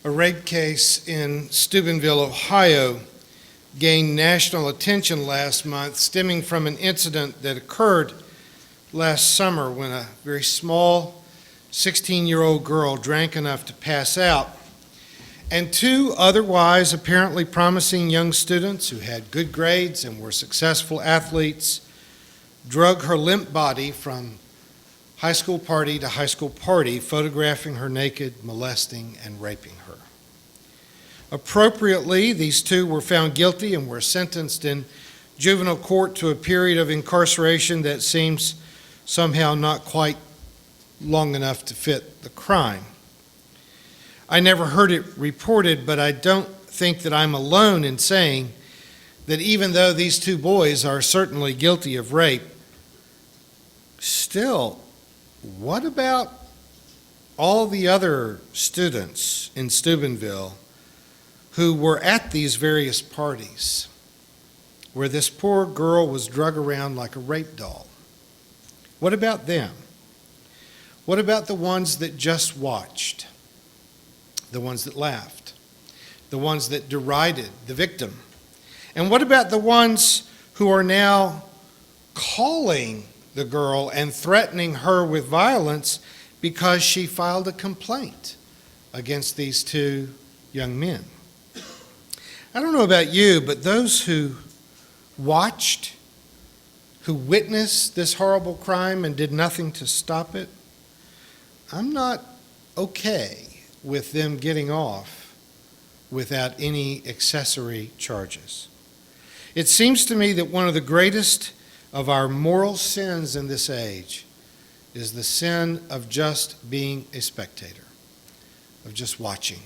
A rape case in Stubenville, Ohio, gained national attention last month, stemming from an incident that occurred last summer when a very small 16-year-old girl drank enough to pass out, and two otherwise apparently promising young students who had good grades and were successful athletes drug her limp body from high school party to high school party, photographing her naked, molesting, and raping her. Appropriately, these two were found guilty and were sentenced in juvenile court to a period of incarceration that seems somehow not quite long enough to fit the crime. I never heard it reported, but I don't think that I'm alone in saying that even though these two boys are certainly guilty of rape, still, what about all the other students in Stubenville who were at these various parties where this poor girl was drug around like a rape doll? What about them? What about the ones that just watched? The ones that laughed? The ones that derided the victim? And what about the ones who are now calling the girl and threatening her with violence because she filed a complaint against these two young men? I don't know about you, but those who watched, who witnessed this horrible crime and did nothing to stop it, I'm not okay with them getting off without any accessory charges. It seems to me that one of the greatest of our moral sins in this age is the sin of just being a spectator, of just watching,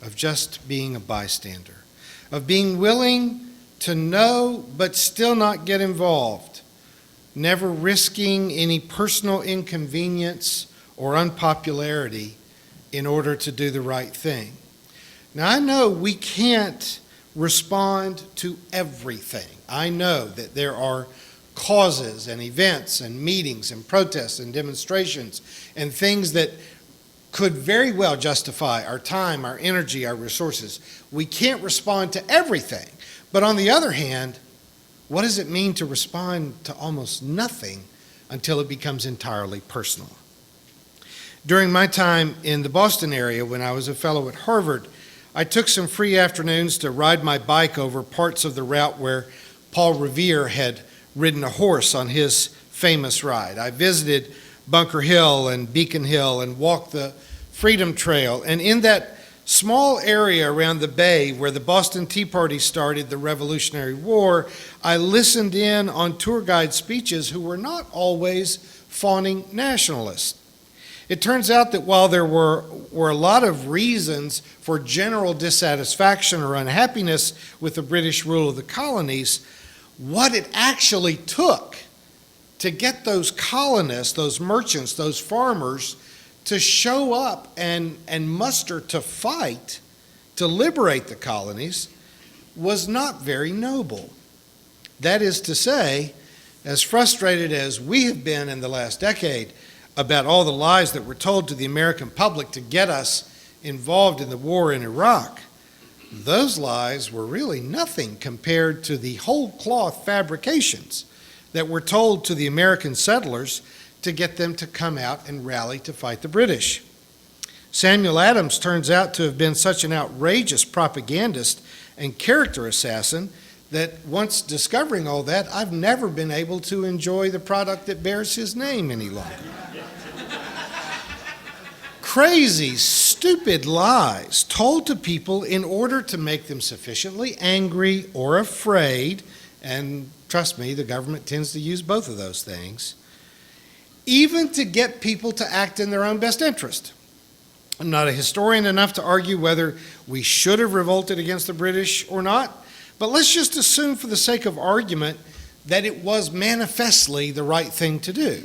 of just being a bystander, of being willing to know but still not get involved, never risking any personal inconvenience or unpopularity in order to do the right thing. Now, I know we can't respond to everything. I know that there are causes and events and meetings and protests and demonstrations and things that could very well justify our time, our energy, our resources. We can't respond to everything. But on the other hand, what does it mean to respond to almost nothing until it becomes entirely personal? During my time in the Boston area when I was a fellow at Harvard, I took some free afternoons to ride my bike over parts of the route where Paul Revere had ridden a horse on his famous ride. I visited Bunker Hill and Beacon Hill and walked the Freedom Trail. And in that small area around the bay where the Boston Tea Party started the Revolutionary War, I listened in on tour guide speeches who were not always fawning nationalists. It turns out that while there were a lot of reasons for general dissatisfaction or unhappiness with the British rule of the colonies, what it actually took to get those colonists, those merchants, those farmers to show up and muster to fight to liberate the colonies was not very noble. That is to say, as frustrated as we have been in the last decade about all the lies that were told to the American public to get us involved in the war in Iraq, those lies were really nothing compared to the whole cloth fabrications that were told to the American settlers to get them to come out and rally to fight the British. Samuel Adams turns out to have been such an outrageous propagandist and character assassin that once discovering all that, I've never been able to enjoy the product that bears his name any longer. Crazy, stupid lies told to people in order to make them sufficiently angry or afraid, and trust me, the government tends to use both of those things, even to get people to act in their own best interest. I'm not a historian enough to argue whether we should have revolted against the British or not, but let's just assume for the sake of argument that it was manifestly the right thing to do.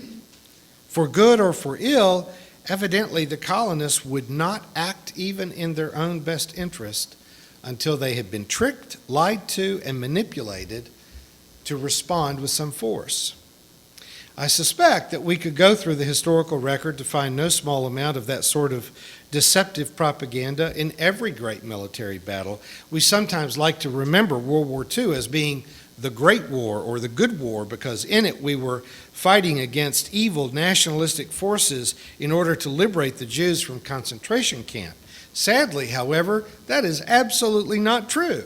For good or for ill, evidently the colonists would not act even in their own best interest until they had been tricked, lied to, and manipulated to respond with some force. I suspect that we could go through the historical record to find no small amount of that sort of deceptive propaganda in every great military battle. We sometimes like to remember World War II as being the Great War or the Good War because in it we were fighting against evil nationalistic forces in order to liberate the Jews from concentration camp. Sadly, however, that is absolutely not true.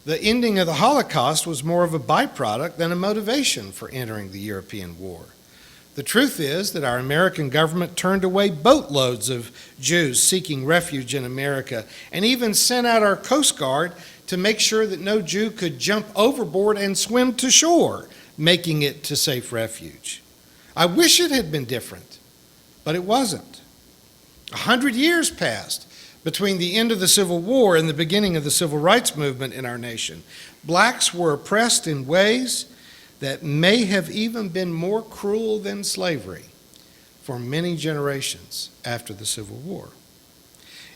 The ending of the Holocaust was more of a byproduct than a motivation for entering the European war. The truth is that our American government turned away boatloads of Jews seeking refuge in America and even sent out our Coast Guard to make sure that no Jew could jump overboard and swim to shore, making it to safe refuge. I wish it had been different, but it wasn't. 100 years passed between the end of the Civil War and the beginning of the Civil Rights Movement in our nation. Blacks were oppressed in ways that may have even been more cruel than slavery for many generations after the Civil War.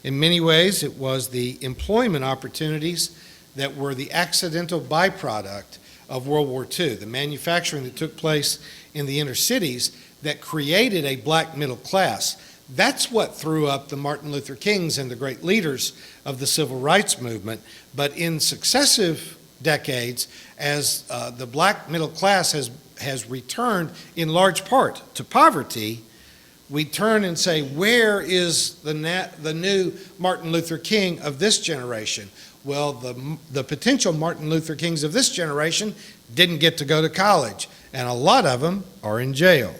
In many ways, it was the employment opportunities that were the accidental byproduct of World War II, the manufacturing that took place in the inner cities that created a black middle class. That's what threw up the Martin Luther Kings and the great leaders of the Civil Rights Movement. But in successive decades, as the black middle class has returned in large part to poverty, we turn and say, where is the new Martin Luther King of this generation? Well, the potential Martin Luther Kings of this generation didn't get to go to college, and a lot of them are in jail.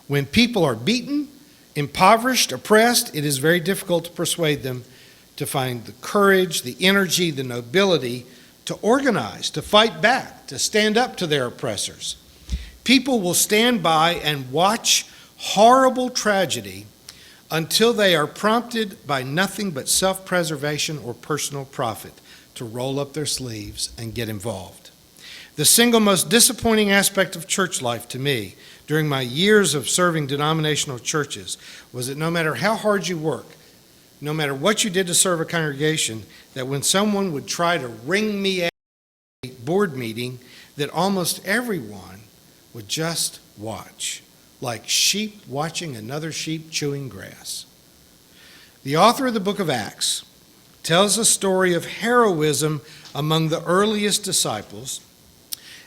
When people are beaten, impoverished, oppressed, it is very difficult to persuade them to find the courage, the energy, the nobility to organize, to fight back, to stand up to their oppressors. People will stand by and watch horrible tragedy until they are prompted by nothing but self-preservation or personal profit to roll up their sleeves and get involved. The single most disappointing aspect of church life to me during my years of serving denominational churches was that no matter how hard you work, no matter what you did to serve a congregation, that when someone would try to ring me at a board meeting, that almost everyone would just watch, like sheep watching another sheep chewing grass. The author of the book of Acts tells a story of heroism among the earliest disciples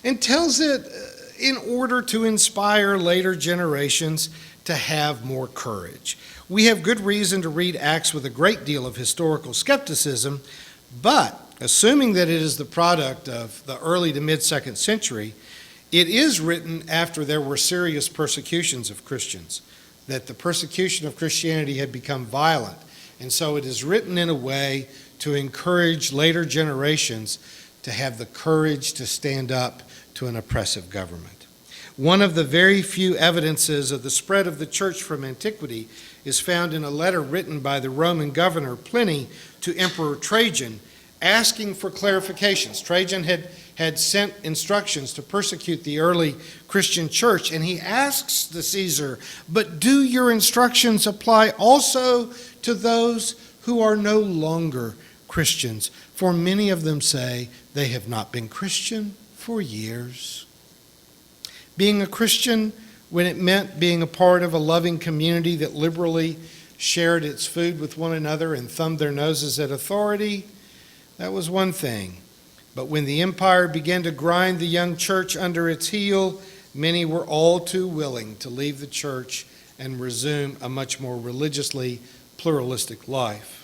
and tells it in order to inspire later generations to have more courage. We have good reason to read Acts with a great deal of historical skepticism, but assuming that it is the product of the early to mid-2nd century, it is written after there were serious persecutions of Christians, that the persecution of Christianity had become violent, and so it is written in a way to encourage later generations to have the courage to stand up to an oppressive government. One of the very few evidences of the spread of the church from antiquity is found in a letter written by the Roman governor Pliny to Emperor Trajan, asking for clarifications. Trajan had sent instructions to persecute the early Christian church, and he asks the Caesar, but do your instructions apply also to those who are no longer Christians? For many of them say they have not been Christian for years. Being a Christian, when it meant being a part of a loving community that liberally shared its food with one another and thumbed their noses at authority, that was one thing. But when the empire began to grind the young church under its heel, many were all too willing to leave the church and resume a much more religiously pluralistic life.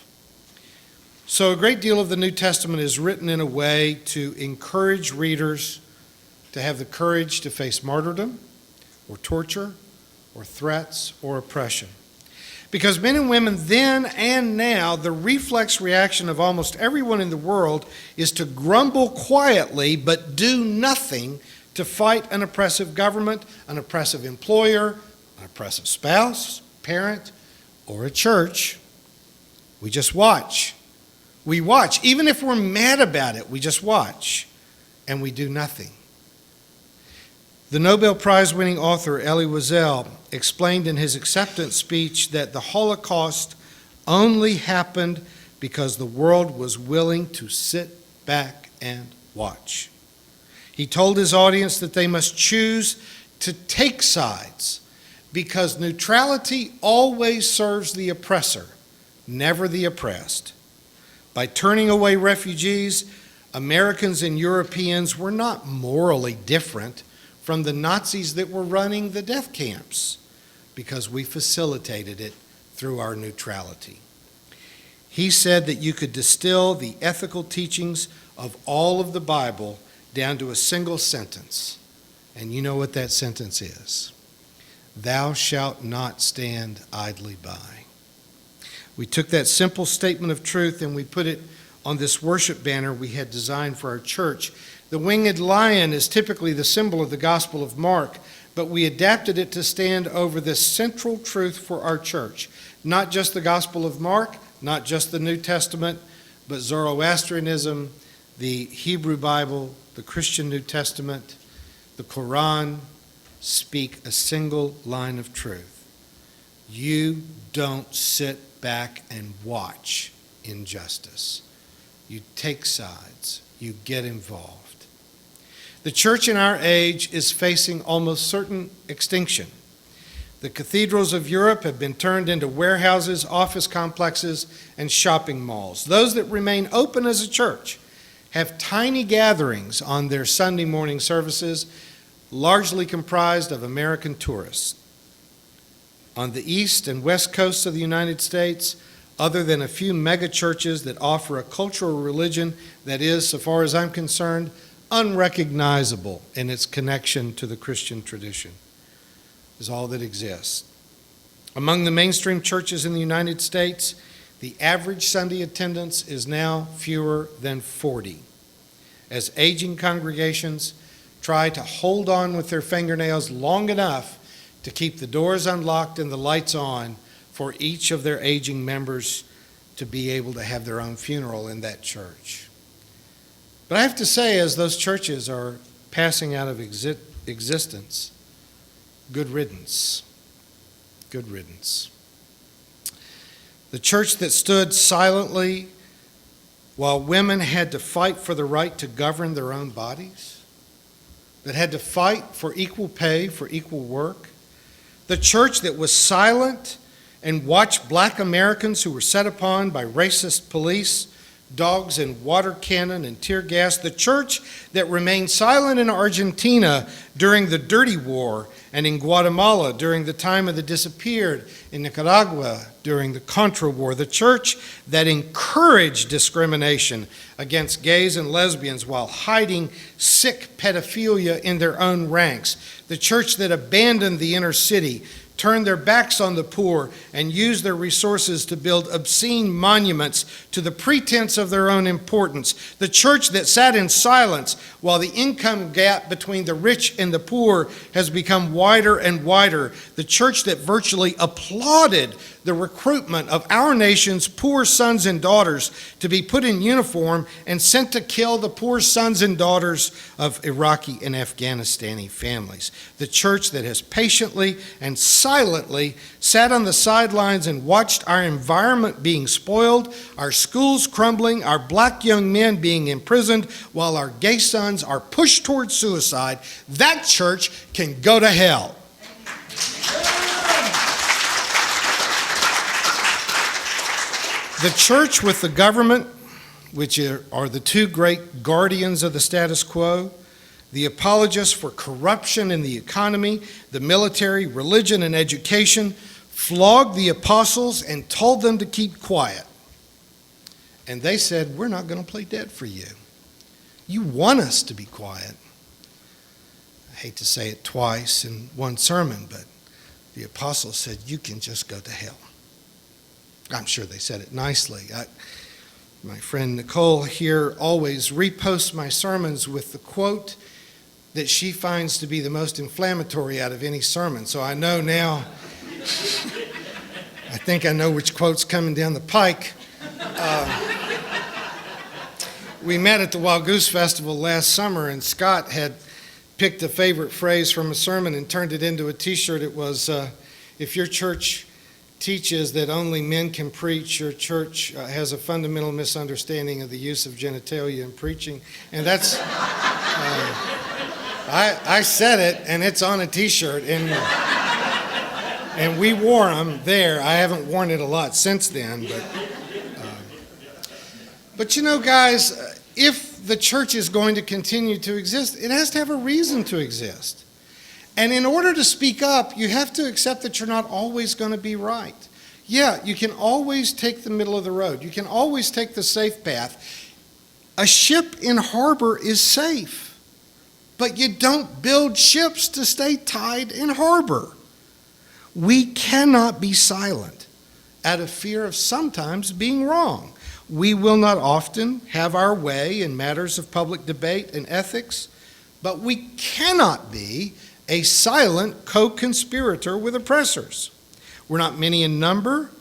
So a great deal of the New Testament is written in a way to encourage readers to have the courage to face martyrdom or torture or threats or oppression. Because men and women then and now, the reflex reaction of almost everyone in the world is to grumble quietly but do nothing to fight an oppressive government, an oppressive employer, an oppressive spouse, parent, or a church. We just watch. We watch. Even if we're mad about it, we just watch and we do nothing. The Nobel Prize winning author Elie Wiesel explained in his acceptance speech that the Holocaust only happened because the world was willing to sit back and watch. He told his audience that they must choose to take sides, because neutrality always serves the oppressor, never the oppressed. By turning away refugees, Americans and Europeans were not morally different from the Nazis that were running the death camps, because we facilitated it through our neutrality. He said that you could distill the ethical teachings of all of the Bible down to a single sentence. And you know what that sentence is? Thou shalt not stand idly by. We took that simple statement of truth and we put it on this worship banner we had designed for our church. The winged lion is typically the symbol of the Gospel of Mark, but we adapted it to stand over this central truth for our church. Not just the Gospel of Mark, not just the New Testament, but Zoroastrianism, the Hebrew Bible, the Christian New Testament, the Quran speak a single line of truth. You don't sit back and watch injustice. You take sides. You get involved. The church in our age is facing almost certain extinction. The cathedrals of Europe have been turned into warehouses, office complexes, and shopping malls. Those that remain open as a church have tiny gatherings on their Sunday morning services, largely comprised of American tourists. On the east and west coasts of the United States, other than a few mega churches that offer a cultural religion that is, so far as I'm concerned, unrecognizable in its connection to the Christian tradition, is all that exists. Among the mainstream churches in the United States, the average Sunday attendance is now fewer than 40, as aging congregations try to hold on with their fingernails long enough to keep the doors unlocked and the lights on for each of their aging members to be able to have their own funeral in that church. But I have to say, as those churches are passing out of existence, good riddance. Good riddance. The church that stood silently while women had to fight for the right to govern their own bodies, that had to fight for equal pay for equal work, the church that was silent and watched black Americans who were set upon by racist police, dogs and water cannon and tear gas, the church that remained silent in Argentina during the Dirty War and in Guatemala during the time of the disappeared, in Nicaragua during the Contra War, the church that encouraged discrimination against gays and lesbians while hiding sick pedophilia in their own ranks, the church that abandoned the inner city, turned their backs on the poor, and used their resources to build obscene monuments to the pretense of their own importance. The church that sat in silence while the income gap between the rich and the poor has become wider and wider. The church that virtually applauded the recruitment of our nation's poor sons and daughters to be put in uniform and sent to kill the poor sons and daughters of Iraqi and Afghanistani families. The church that has patiently and silently sat on the sidelines and watched our environment being spoiled, our schools crumbling, our black young men being imprisoned, while our gay sons are pushed towards suicide. That church can go to hell. The church with the government, which are the two great guardians of the status quo, the apologists for corruption in the economy, the military, religion, and education, flogged the apostles and told them to keep quiet. And they said, we're not going to play dead for you. You want us to be quiet. I hate to say it twice in one sermon, but the apostles said, you can just go to hell. I'm sure they said it nicely. My friend Nicole here always reposts my sermons with the quote that she finds to be the most inflammatory out of any sermon. So I know now, I think I know which quote's coming down the pike. We met at the Wild Goose Festival last summer, and Scott had picked a favorite phrase from a sermon and turned it into a t-shirt. It was, if your church teaches that only men can preach, your church has a fundamental misunderstanding of the use of genitalia in preaching. And that's I said it, and it's on a T-shirt, and we wore them there. I haven't worn it a lot since then, but you know, guys, if the church is going to continue to exist, it has to have a reason to exist. And in order to speak up, you have to accept that you're not always going to be right. Yeah, you can always take the middle of the road. You can always take the safe path. A ship in harbor is safe, but you don't build ships to stay tied in harbor. We cannot be silent out of fear of sometimes being wrong. We will not often have our way in matters of public debate and ethics, but we cannot be a silent co-conspirator with oppressors. We're not many in number,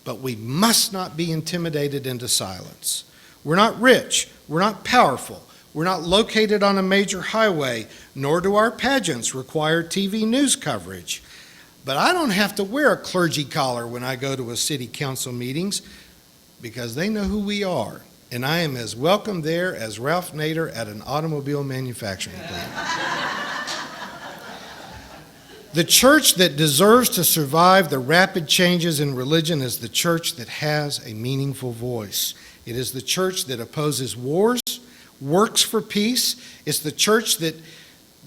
but we must not be intimidated into silence. We're not rich, we're not powerful, we're not located on a major highway, nor do our pageants require TV news coverage. But I don't have to wear a clergy collar when I go to a city council meetings because they know who we are, and I am as welcome there as Ralph Nader at an automobile manufacturing plant. The church that deserves to survive the rapid changes in religion is the church that has a meaningful voice. It is the church that opposes wars, works for peace. It's the church that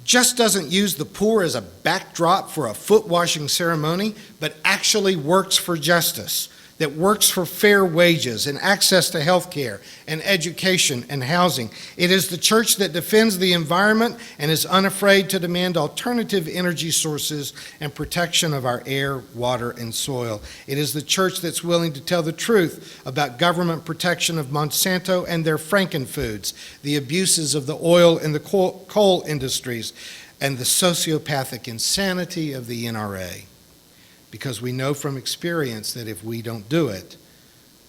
just doesn't use the poor as a backdrop for a foot washing ceremony, but actually works for justice, that works for fair wages and access to health care and education and housing. It is the church that defends the environment and is unafraid to demand alternative energy sources and protection of our air, water, and soil. It is the church that's willing to tell the truth about government protection of Monsanto and their frankenfoods, the abuses of the oil and the coal industries, and the sociopathic insanity of the NRA. Because we know from experience that if we don't do it,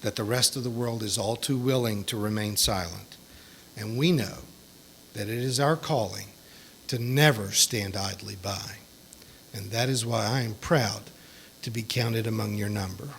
that the rest of the world is all too willing to remain silent. And we know that it is our calling to never stand idly by. And that is why I am proud to be counted among your number.